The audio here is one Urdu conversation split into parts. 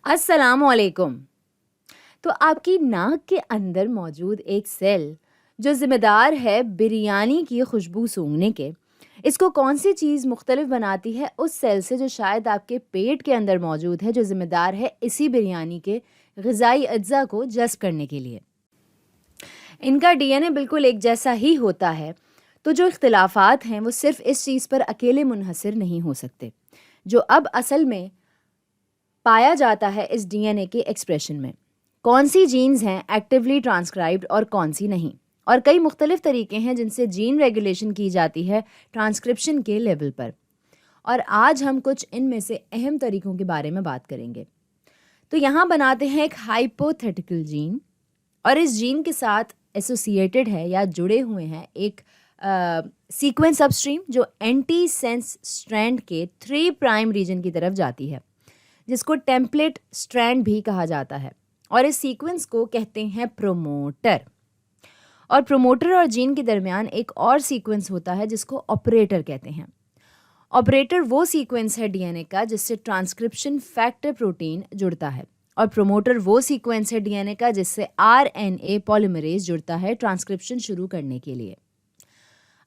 السلام علیکم. تو آپ کی ناک کے اندر موجود ایک سیل جو ذمہ دار ہے بریانی کی خوشبو سونگھنے کے، اس کو کون سی چیز مختلف بناتی ہے اس سیل سے جو شاید آپ کے پیٹ کے اندر موجود ہے، جو ذمہ دار ہے اسی بریانی کے غذائی اجزاء کو جذب کرنے کے لیے؟ ان کا ڈی این اے بالکل ایک جیسا ہی ہوتا ہے، تو جو اختلافات ہیں وہ صرف اس چیز پر اکیلے منحصر نہیں ہو سکتے جو اب اصل میں پایا جاتا ہے اس ڈی این اے کے ایکسپریشن میں. کون سی جینز ہیں ایکٹیولی ٹرانسکرائبڈ اور کون سی نہیں، اور کئی مختلف طریقے ہیں جن سے جین ریگولیشن کی جاتی ہے ٹرانسکرپشن کے لیول پر، اور آج ہم کچھ ان میں سے اہم طریقوں کے بارے میں بات کریں گے. تو یہاں بناتے ہیں ایک ہائپوتھیٹیکل جین، اور اس جین کے ساتھ ایسوسیٹڈ ہے یا جڑے ہوئے ہیں ایک سیکوینس اپ اسٹریم جو اینٹی سینس اسٹرینڈ کے 3 پرائم ریجن کی طرف جاتی ہے، جس کو ٹیمپلیٹ اسٹرینڈ بھی کہا جاتا ہے، اور اس سیکوینس کو کہتے ہیں پروموٹر. اور پروموٹر اور جین کے درمیان ایک اور سیکوینس ہوتا ہے جس کو آپریٹر کہتے ہیں. آپریٹر وہ سیکوینس ہے ڈی این اے کا جس سے ٹرانسکرپشن فیکٹر پروٹین جڑتا ہے، اور پروموٹر وہ سیکوینس ہے ڈی این اے کا جس سے آر این اے پولیمریز جڑتا ہے ٹرانسکرپشن شروع کرنے کے لیے.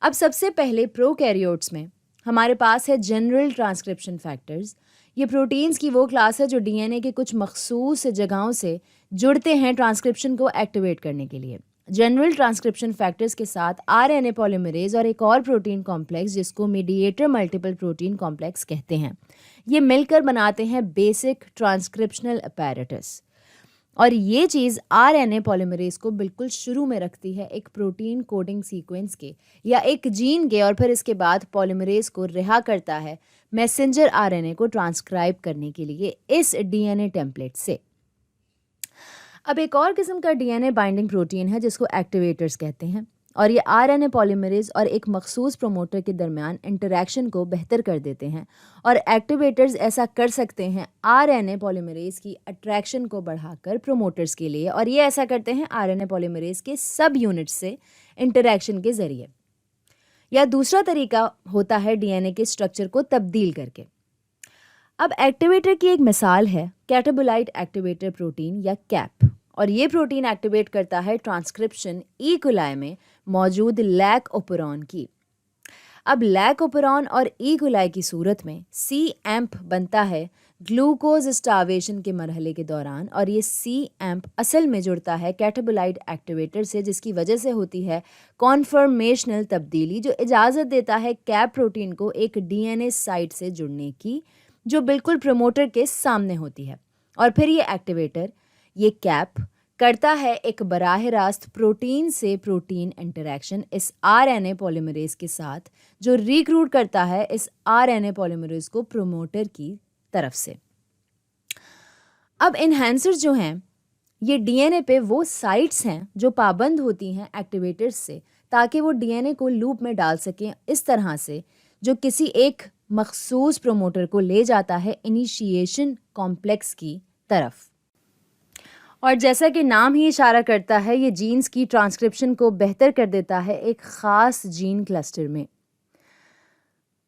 اب سب سے پہلے پروکیریوٹس میں ہمارے پاس ہے جنرل ٹرانسکرپشن فیکٹرز. یہ پروٹینز کی وہ کلاس ہے جو ڈی این اے کے کچھ مخصوص جگہوں سے جڑتے ہیں ٹرانسکرپشن کو ایکٹیویٹ کرنے کے لیے. جنرل ٹرانسکرپشن فیکٹرز کے ساتھ آر این اے پولیمریز اور ایک اور پروٹین کمپلیکس جس کو میڈیٹر ملٹیپل پروٹین کمپلیکس کہتے ہیں، یہ مل کر بناتے ہیں بیسک ٹرانسکرپشنل اپیریٹس. اور یہ چیز آر این اے پولیمریز کو بالکل شروع میں رکھتی ہے ایک پروٹین کوڈنگ سیکوینس کے یا ایک جین کے، اور پھر اس کے بعد پولیمریز کو رہا کرتا ہے میسنجر آر این اے کو ٹرانسکرائب کرنے کے لیے اس ڈی این اے ٹیمپلیٹ سے. اب ایک اور قسم کا D N A binding protein ہے جس کو ایکٹیویٹرز کہتے ہیں، اور یہ آر این اے پولیمریز اور ایک مخصوص پروموٹر کے درمیان انٹریکشن کو بہتر کر دیتے ہیں، اور ایکٹیویٹرز ایسا کر سکتے ہیں آر این اے پولیمریز کی اٹریکشن کو بڑھا کر پروموٹرز کے لیے، اور یہ ایسا کرتے ہیں آر این اے پولیمریز کے سب یونٹ سے انٹریکشن کے ذریعے. یا دوسرا طریقہ ہوتا ہے ڈی این اے کے اسٹرکچر کو تبدیل کر کے. اب ایکٹیویٹر کی ایک مثال ہے کیٹابولائٹ ایکٹیویٹر پروٹین یا کیپ، اور یہ پروٹین ایکٹیویٹ کرتا ہے ٹرانسکرپشن ای کولائی میں موجود لیک اوپرون کی. اب لیک اوپرون اور ای کولائی کی صورت میں سی ایمپ بنتا ہے گلوکوز اسٹارویشن کے مرحلے کے دوران، اور یہ سی ایمپ اصل میں جڑتا ہے کیٹابولائٹ ایکٹیویٹر سے، جس کی وجہ سے ہوتی ہے کانفرمیشنل تبدیلی جو اجازت دیتا ہے کیپ پروٹین کو ایک ڈی این اے سائٹ سے جڑنے کی جو بالکل پروموٹر کے سامنے ہوتی ہے. اور پھر یہ ایکٹیویٹر، یہ کیپ کرتا ہے ایک براہ راست پروٹین سے پروٹین انٹریکشن اس آر این اے پولیمریز کے ساتھ جو ریکروٹ کرتا ہے اس آر این اے پولیمریز کو پروموٹر کی طرف سے. اب انہینسرز جو ہیں یہ ڈی این اے پہ وہ سائٹس ہیں جو پابند ہوتی ہیں ایکٹیویٹرز سے تاکہ وہ ڈی این اے کو لوپ میں ڈال سکیں اس طرح سے جو کسی ایک مخصوص پروموٹر کو لے جاتا ہے انیشیشن کمپلیکس کی طرف. اور جیسا کہ نام ہی اشارہ کرتا ہے یہ جینز کی ٹرانسکرپشن کو بہتر کر دیتا ہے ایک خاص جین کلسٹر میں.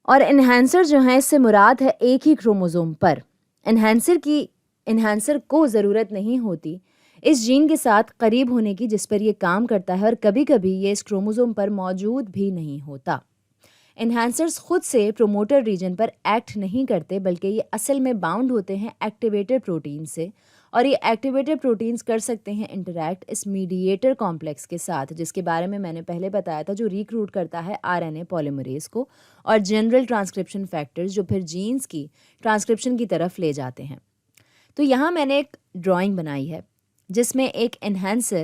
اور انہینسر جو ہیں اس سے مراد ہے ایک ہی کروموزوم پر. انہینسر کو ضرورت نہیں ہوتی اس جین کے ساتھ قریب ہونے کی جس پر یہ کام کرتا ہے، اور کبھی کبھی یہ اس کروموزوم پر موجود بھی نہیں ہوتا. انہینسرز خود سے پروموٹر ریجن پر ایکٹ نہیں کرتے بلکہ یہ اصل میں باؤنڈ ہوتے ہیں ایکٹیویٹر پروٹین سے، اور یہ ایکٹیویٹر پروٹینز کر سکتے ہیں انٹریکٹ اس میڈیٹر کمپلیکس کے ساتھ جس کے بارے میں نے پہلے بتایا تھا، جو ریکروٹ کرتا ہے آر این اے پولیمریز کو اور جنرل ٹرانسکرپشن فیکٹرز جو پھر جینز کی ٹرانسکرپشن کی طرف لے جاتے ہیں. تو یہاں میں نے ایک ڈرائنگ بنائی ہے جس میں ایک انہینسر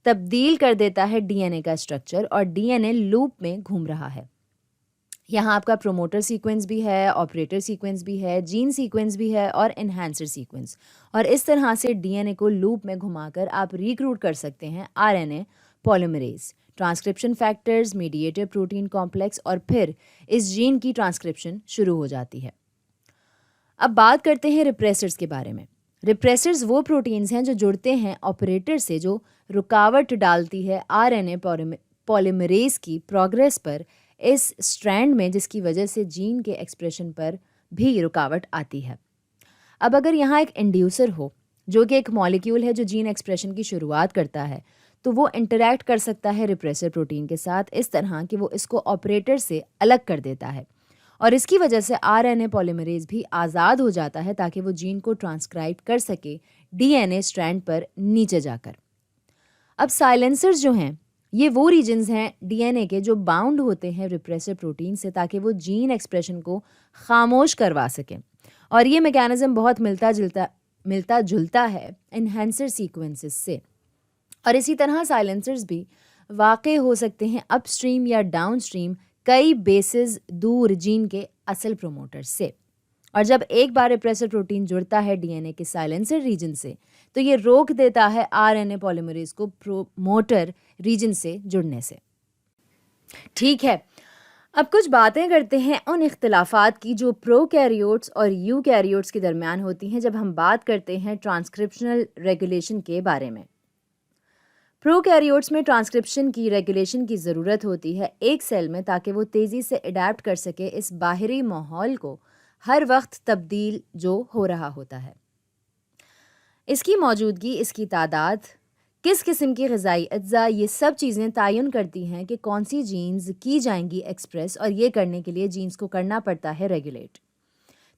تبدیل کر دیتا ہے ڈی این اے کا اسٹرکچر، اور ڈی این اے لوپ میں گھوم رہا ہے. یہاں آپ کا پروموٹر سیکوینس بھی ہے، آپریٹر سیکوینس بھی ہے، جین سیکوینس بھی ہے اور انہینسر سیکوینس، اور اس طرح سے ڈی این اے کو لوپ میں گھما کر آپ ریکروٹ کر سکتے ہیں R N A polymerase, transcription factors, mediator protein complex, اور پھر اس جین کی ٹرانسکرپشن شروع ہو جاتی ہے. اب بات کرتے ہیں ریپریسرز کے بارے میں. ریپریسرز وہ پروٹینز ہیں جو جڑتے ہیں آپریٹر سے جو رکاوٹ ڈالتی ہے آر این اے پولیمریز کی پروگریس پر اس اسٹرینڈ میں، جس کی وجہ سے جین کے ایکسپریشن پر بھی رکاوٹ آتی ہے. اب اگر یہاں ایک انڈیوسر ہو جو کہ ایک مالیکیول ہے جو جین ایکسپریشن کی شروعات کرتا ہے، تو وہ انٹریکٹ کر سکتا ہے ریپریسر پروٹین کے ساتھ اس طرح کہ وہ اس کو آپریٹر سے الگ کر دیتا ہے، اور اس کی وجہ سے آر این اے پولیمریز بھی آزاد ہو جاتا ہے تاکہ وہ جین کو ٹرانسکرائب کر سکے ڈی این اے اسٹرینڈ پر نیچے جا کر۔ اب سائلنسرز جو ہیں یہ وہ ریجنز ہیں ڈی این اے کے جو باؤنڈ ہوتے ہیں ریپریسر پروٹین سے تاکہ وہ جین ایکسپریشن کو خاموش کروا سکیں، اور یہ میکینزم بہت ملتا جلتا ہے انہینسر سیکوینسز سے، اور اسی طرح سائلنسرز بھی واقع ہو سکتے ہیں اپ اسٹریم یا ڈاؤن اسٹریم کئی بیسز دور جین کے اصل پروموٹر سے، اور جب ایک بار ریپریسر پروٹین جڑتا ہے ڈی این اے کے سائلنسر ریجن سے تو یہ روک دیتا ہے آر این اے پولیمریز کو پروموٹر ریجن سے جڑنے سے۔ ٹھیک ہے، اب کچھ باتیں کرتے ہیں ان اختلافات کی جو پرو کیریوٹس اور یو کیریوٹس کے درمیان ہوتی ہیں جب ہم بات کرتے ہیں ٹرانسکرپشنل ریگولیشن کے بارے میں۔ پرو کیریوٹس میں ٹرانسکرپشن کی ریگولیشن کی ضرورت ہوتی ہے ایک سیل میں تاکہ وہ تیزی سے اڈیپٹ کر سکے اس باہری ماحول کو ہر وقت تبدیل جو ہو رہا ہوتا ہے۔ اس کی موجودگی، اس کی تعداد، کس قسم کی غذائی اجزاء، یہ سب چیزیں تعین کرتی ہیں کہ کون سی جینز کی جائیں گی ایکسپریس، اور یہ کرنے کے لیے جینز کو کرنا پڑتا ہے ریگولیٹ۔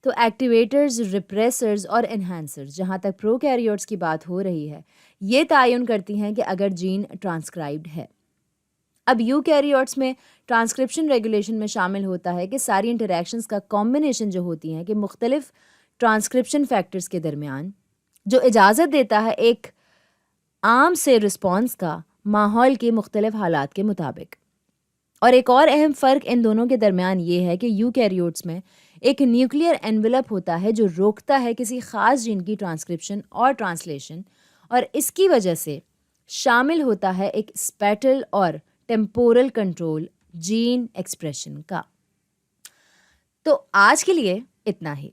تو ایکٹیویٹرز، ریپریسرز اور انہینسرز، جہاں تک پرو کیریوٹس کی بات ہو رہی ہے، یہ تعین کرتی ہیں کہ اگر جین ٹرانسکرائبڈ ہے۔ اب یو کیریوٹس میں ٹرانسکرپشن ریگولیشن میں شامل ہوتا ہے کہ ساری انٹریکشنز کا کمبینیشن جو ہوتی ہیں کہ مختلف ٹرانسکرپشن فیکٹرز کے درمیان، جو اجازت دیتا ہے ایک عام سے رسپانس کا ماحول کے مختلف حالات کے مطابق۔ اور ایک اور اہم فرق ان دونوں کے درمیان یہ ہے کہ یو کیریوٹس میں ایک نیوکلیئر انویلپ ہوتا ہے جو روکتا ہے کسی خاص جین کی ٹرانسکرپشن اور ٹرانسلیشن، اور اس کی وجہ سے شامل ہوتا ہے ایک اسپیٹل اور ٹیمپورل کنٹرول جین ایکسپریشن کا۔ تو آج کے لیے اتنا ہی۔